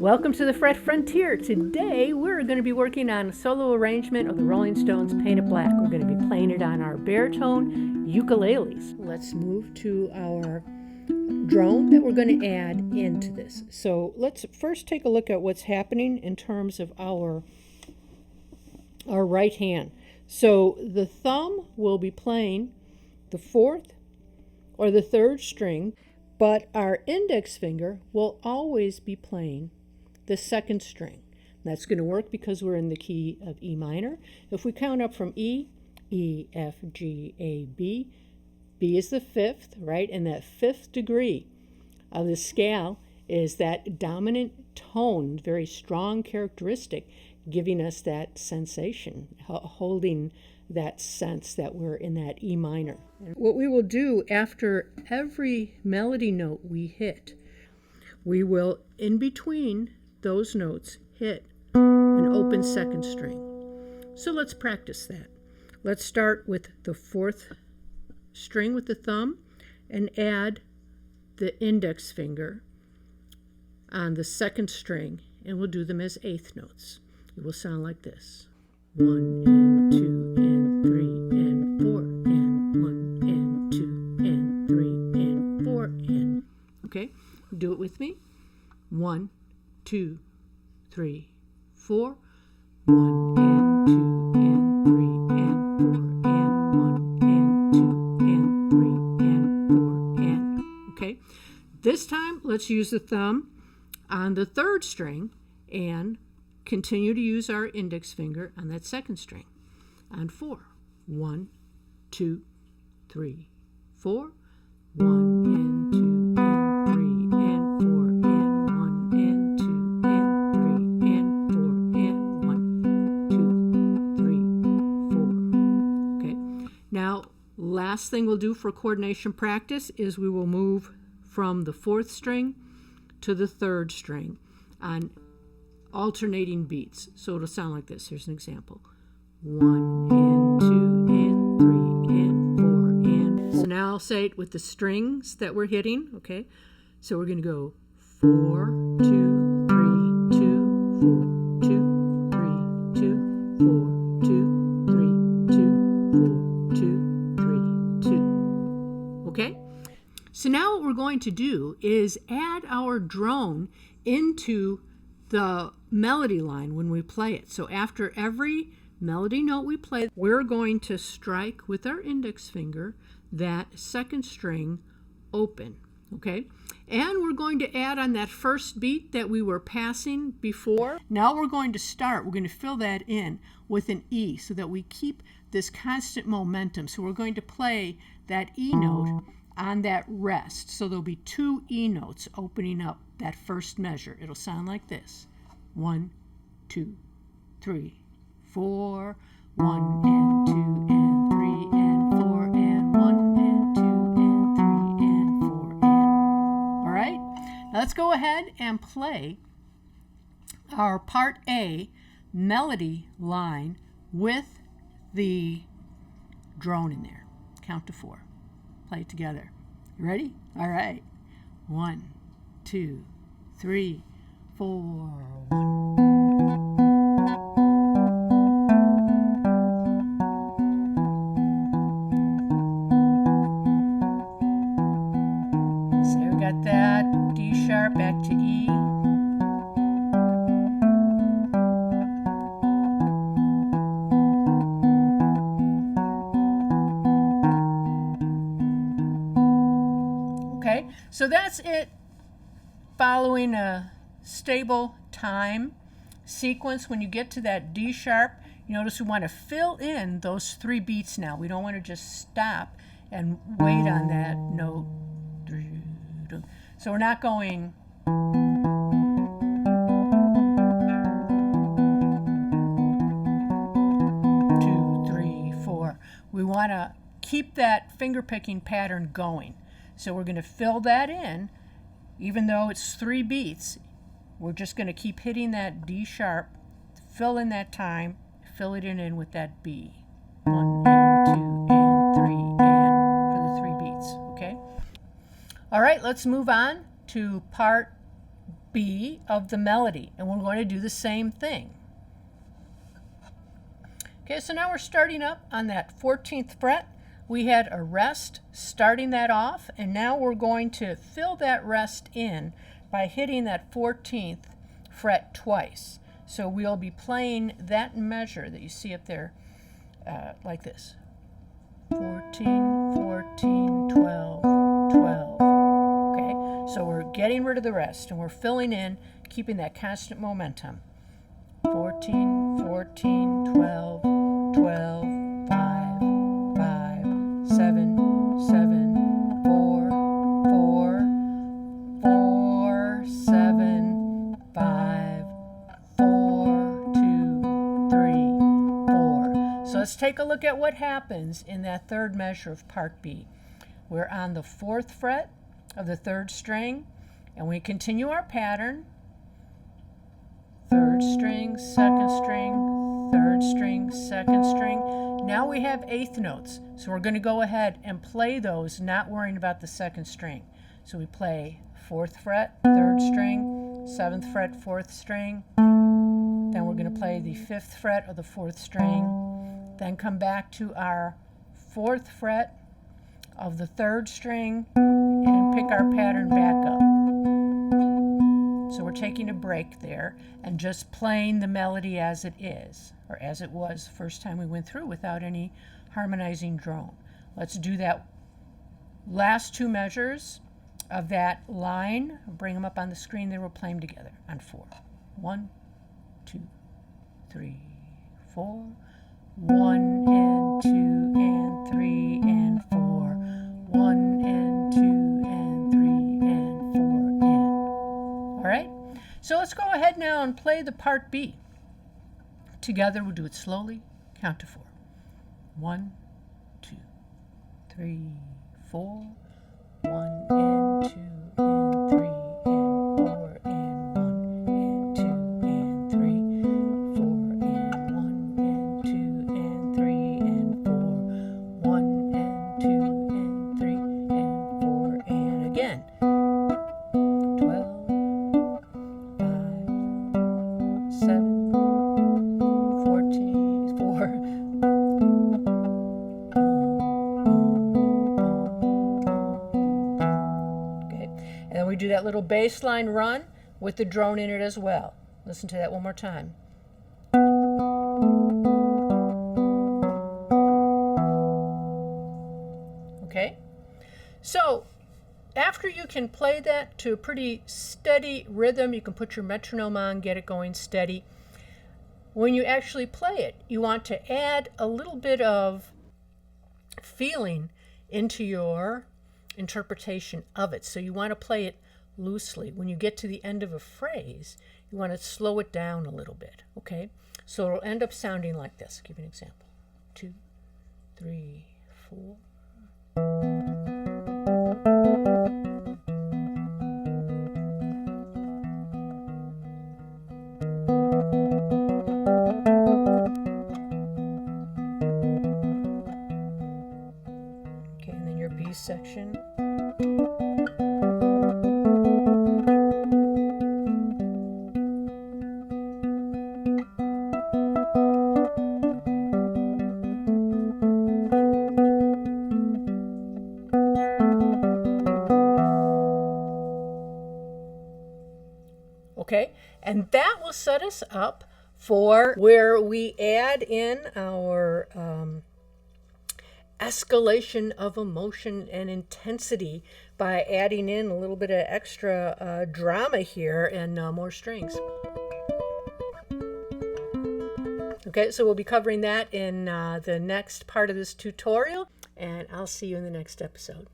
Welcome to the Fret Frontier. Today we're going to be working on a solo arrangement of the Rolling Stones' Paint It Black. We're going to be playing it on our baritone ukuleles. Let's move to our drone that we're going to add into this. So let's first take a look at what's happening in terms of our right hand. So the thumb will be playing the fourth or the third string, but our index finger will always be playing the second string. That's going to work because we're in the key of E minor. If we count up from E, E, F, G, A, B, B is the fifth, right? And that fifth degree of the scale is that dominant tone, very strong characteristic, giving us that sensation, holding that sense that we're in that E minor. And what we will do after every melody note we hit, we will, in between those notes, hit an open second string. So let's practice that. Let's start with the fourth string with the thumb and add the index finger on the second string, and we'll do them as eighth notes. It will sound like this. 1 and 2 and 3 and 4 and 1 and 2 and 3 and 4 and. Okay, do it with me. 1, 2, 3, 4. 1 and 2 and 3 and 4 and 1 and 2 and 3 and 4 and. Okay, this time let's use the thumb on the third string and continue to use our index finger on that second string on 4. 1, 2, 3, 4. 1 and 2 and 3 and 4 and 1 and 2 and 3 and 4 and 1, 2, 3, 4. Okay. Now, last thing we'll do for coordination practice is we will move from the fourth string to the third string on alternating beats. So it'll sound like this. Here's an example. 1 and 2 and 3 and 4 and. So now I'll say it with the strings that we're hitting. Okay. So we're going to go 4, 2, 3, 2, 4, 2, 3, 2, 4, 2, 3, 2, 4, 2, 3, 2. Okay. So now what we're going to do is add our drone into the melody line when we play it. So after every melody note we play, we're going to strike with our index finger that second string open, okay? And we're going to add on that first beat that we were passing before. Now we're going to fill that in with an E so that we keep this constant momentum. So we're going to play that E note on that rest. So there'll be 2 E notes opening up that first measure. It'll sound like this. 1, 2, 3, 4. 1 and 2 and 3 and 4 and 1 and 2 and 3 and 4 and. All right? Now let's go ahead and play our part A melody line with the drone in there. Count to 4. Play it together. You ready? All right. 1, 2, 3, 4. 1. So we got that D sharp back to E. Okay, so that's it. Following a stable time sequence, when you get to that D sharp, you notice we want to fill in those 3 beats now. We don't want to just stop and wait on that note. So we're not going. Two, 3, 4. We want to keep that finger picking pattern going. So we're going to fill that in. Even though it's 3 beats, we're just going to keep hitting that D sharp, fill in that time, fill it in with that B. 1 and 2 and 3 and for the 3 beats, okay? All right, let's move on to part B of the melody, and we're going to do the same thing. Okay, so now we're starting up on that 14th fret. We had a rest starting that off, and now we're going to fill that rest in by hitting that 14th fret twice. So we'll be playing that measure that you see up there like this. 14, 14, 12, 12. Okay, so we're getting rid of the rest and we're filling in, keeping that constant momentum. 14, 14, 12, 12, 5, 5, 7, 7, 4, 4, 4, 7, 5, 4, 2, 3, 4. So let's take a look at what happens in that third measure of part B. We're on the 4th fret of the 3rd string, and we continue our pattern. 3rd string, 2nd string, 3rd string, 2nd string. Now we have 8th notes, so we're going to go ahead and play those, not worrying about the 2nd string. So we play 4th fret, 3rd string, 7th fret, 4th string. Then we're going to play the 5th fret of the 4th string. Then come back to our 4th fret of the 3rd string and pick our pattern back up. So we're taking a break there and just playing the melody as it is, or as it was first time we went through without any harmonizing drone. Let's do that last 2 measures of that line. Bring them up on the screen there. We'll play them together on 4. 1, 2, 3, 4. 1 and 2 and 3 and 4. 1 and 2 and 3 and 4 and. All right? So let's go ahead now and play the part B. Together we'll do it slowly. Count to 4. 1, 2, 3, 4. 1 and 2 and 3 and 4 and 1 and 2 and 3, 4 and 1 and 2 and 3 and 4, 1 and 2 and 3 and 4, and again. 12, 5, 7, 14, 4. And then we do that little bass line run with the drone in it as well. Listen to that one more time. Okay? So, after you can play that to a pretty steady rhythm, you can put your metronome on, get it going steady. When you actually play it, you want to add a little bit of feeling into your interpretation of it. So you want to play it loosely. When you get to the end of a phrase, you want to slow it down a little bit, okay? So it'll end up sounding like this. I'll give you an example. 2, 3, 4. Okay, and then your B section. Okay, and that will set us up for where we add in our escalation of emotion and intensity by adding in a little bit of extra drama here and more strings. Okay, so we'll be covering that in the next part of this tutorial, and I'll see you in the next episode.